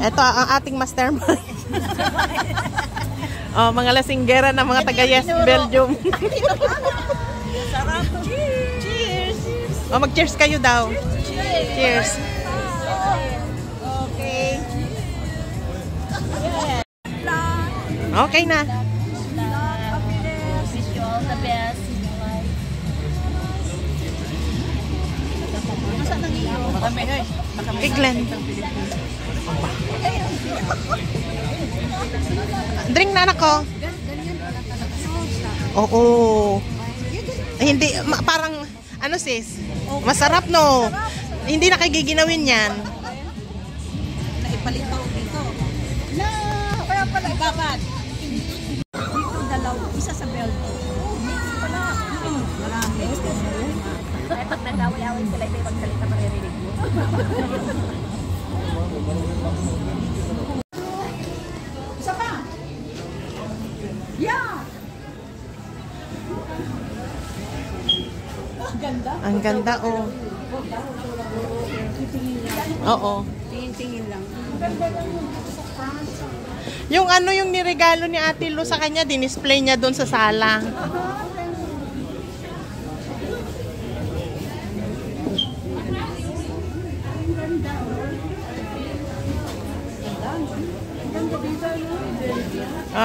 Ito ang ating mastermind. Oh, mga lasinggera ng mga taga-Yes Belgium. Sarap. Cheers! Oh, mag-cheers kayo daw. Cheers. Okay. Okay na. Wish you all the best in your life. Kay Glenn. Drink na anak ko. Oo. Hindi, parang, ano sis? Masarap no? Hindi na kayo giginawin yan. Naipalitaw dito. Na, kaya pala dapat. Dito dalaw, isa sa Belgium. Pala. Marami. Ay, pag nag-away-away sila, may magsalita maririnig mo. Isa pa. Yeah. Ganda. Ang ganda, oh. Oo. Tingin-tingin lang. Yung ano yung niregalo ni Ate Lu sa kanya, dinisplay niya doon sa sala.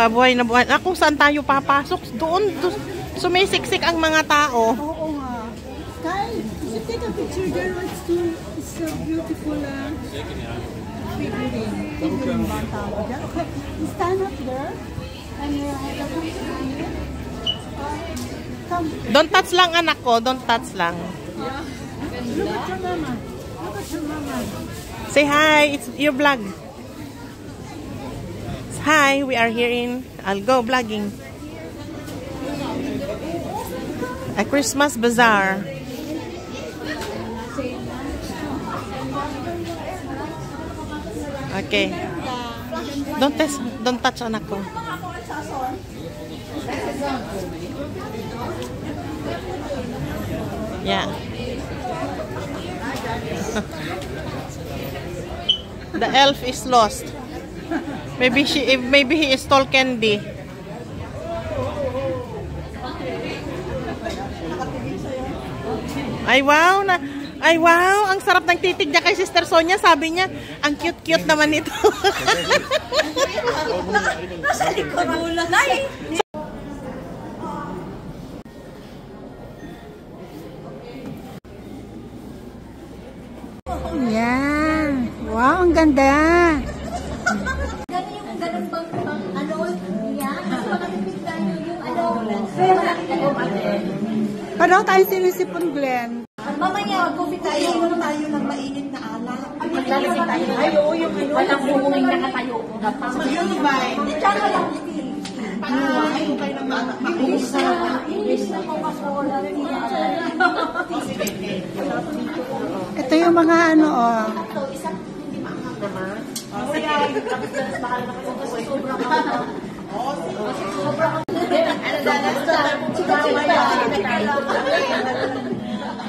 Buhay na buhay. Kung saan tayo papasok, doon sumisiksik ang mga tao. Oo nga. Sky, you take a picture there. It's so beautiful. Figurine ba ang tawag dyan? Okay, you stand up there. And come. Don't touch lang anak ko. Don't touch lang. Yeah. Look at your mama. Look at your mama. Say hi. It's your vlog. Hi, we are here in Algo vlogging. A Christmas bazaar. Okay. Don't touch anak ko. Yeah. The elf is lost. Maybe he stole candy. Ay wow, ang sarap ng titig niya kay Sister Sonia. Sabi niya, ang cute-cute naman ito. Nasa likod mo lang. Yan. Wow, ang ganda. Ganun bang ano yan? Kasi makakipigtan yung ano. Paano tayo sinisipon, Glenn? Mamaya, coffee tayo. Inom tayo ng mainit na alak. Maglalasing tayo. Ay, oo, yung ano. Walang bumunging nakatayo. Yun ba? Tsaka lang. Ay, okay lang ba? English na Coca-Cola. Ito yung mga ano, oh. Isang hindi maangat naman. Tapos na mahal na kayo. Sobrang mahal. Sobrang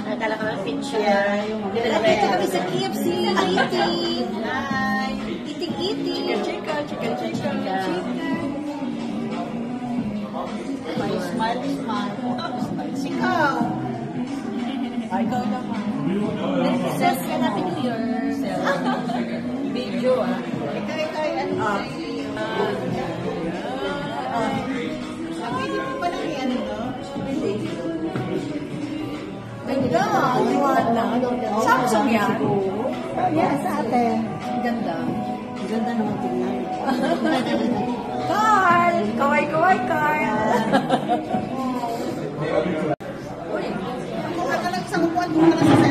Nagdala ka ng picture. Dito kami sa KFC. Eating. Eating. Chicken. Smile. Ikaw. Ikaw naman. Sales ka namin New Year. Video Ikaw ano? Pwede mo ba lang yan, no? Ganda. Samsung yan. Yan, sa atin. Ganda. Ganda naman tingnan. Carl! Kaway, Carl! Uy, ako ka lang sa upuan mo na sa